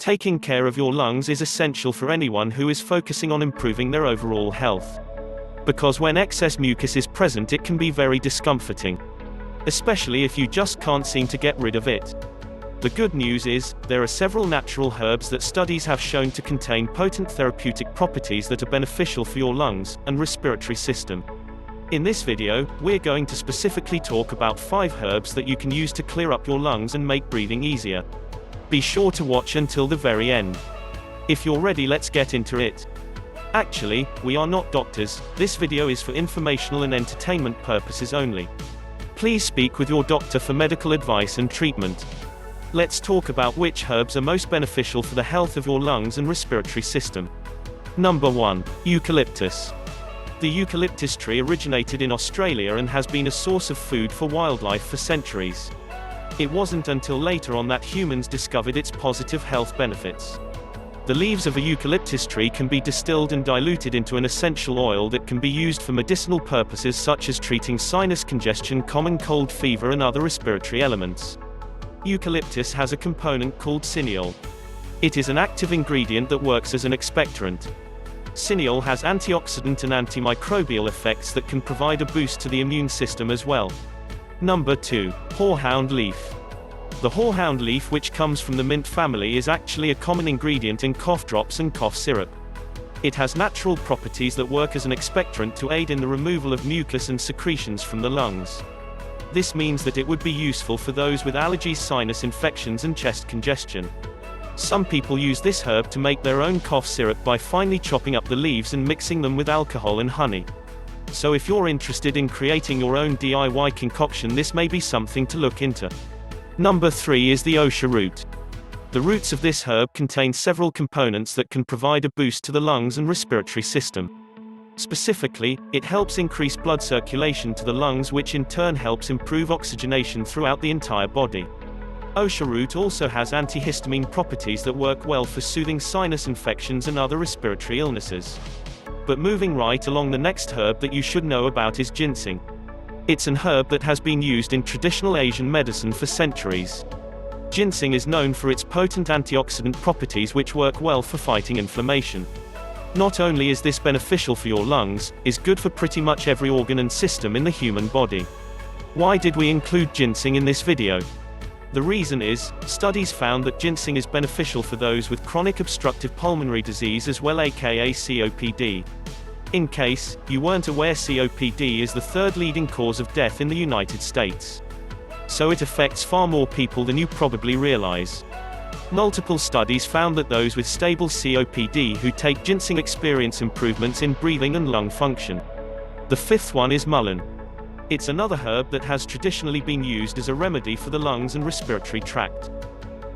Taking care of your lungs is essential for anyone who is focusing on improving their overall health. Because when excess mucus is present, it can be very discomforting. Especially if you just can't seem to get rid of it. The good news is, there are several natural herbs that studies have shown to contain potent therapeutic properties that are beneficial for your lungs and respiratory system. In this video, we're going to specifically talk about 5 herbs that you can use to clear up your lungs and make breathing easier. Be sure to watch until the very end. If you're ready, let's get into it. Actually, we are not doctors, this video is for informational and entertainment purposes only. Please speak with your doctor for medical advice and treatment. Let's talk about which herbs are most beneficial for the health of your lungs and respiratory system. Number 1. Eucalyptus. The eucalyptus tree originated in Australia and has been a source of food for wildlife for centuries. It wasn't until later on that humans discovered its positive health benefits. The leaves of a eucalyptus tree can be distilled and diluted into an essential oil that can be used for medicinal purposes such as treating sinus congestion, common cold, fever and other respiratory ailments. Eucalyptus has a component called cineole. It is an active ingredient that works as an expectorant. Cineole has antioxidant and antimicrobial effects that can provide a boost to the immune system as well. Number 2. Horehound leaf. The horehound leaf, which comes from the mint family, is actually a common ingredient in cough drops and cough syrup. It has natural properties that work as an expectorant to aid in the removal of mucus and secretions from the lungs. This means that it would be useful for those with allergies, sinus infections and chest congestion. Some people use this herb to make their own cough syrup by finely chopping up the leaves and mixing them with alcohol and honey. So if you're interested in creating your own DIY concoction, this may be something to look into. Number 3 is the Osha Root. The roots of this herb contain several components that can provide a boost to the lungs and respiratory system. Specifically, it helps increase blood circulation to the lungs, which in turn helps improve oxygenation throughout the entire body. Osha Root also has antihistamine properties that work well for soothing sinus infections and other respiratory illnesses. But moving right along, the next herb that you should know about is ginseng. It's an herb that has been used in traditional Asian medicine for centuries. Ginseng is known for its potent antioxidant properties which work well for fighting inflammation. Not only is this beneficial for your lungs, it's good for pretty much every organ and system in the human body. Why did we include ginseng in this video? The reason is, studies found that ginseng is beneficial for those with chronic obstructive pulmonary disease as well, aka COPD. In case you weren't aware, COPD is the 3rd leading cause of death in the United States. So it affects far more people than you probably realize. Multiple studies found that those with stable COPD who take ginseng experience improvements in breathing and lung function. The 5th one is mullein. It's another herb that has traditionally been used as a remedy for the lungs and respiratory tract.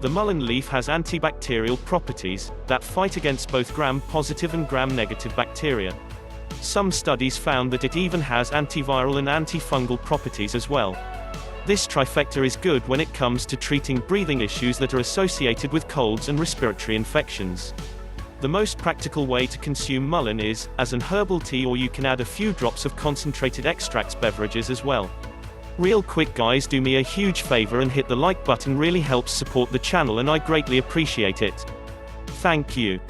The mullein leaf has antibacterial properties that fight against both gram-positive and gram-negative bacteria. Some studies found that it even has antiviral and antifungal properties as well. This trifecta is good when it comes to treating breathing issues that are associated with colds and respiratory infections. The most practical way to consume mullein is as an herbal tea, or you can add a few drops of concentrated extracts beverages as well. Real quick guys, do me a huge favor and hit the like button, really helps support the channel and I greatly appreciate it. Thank you.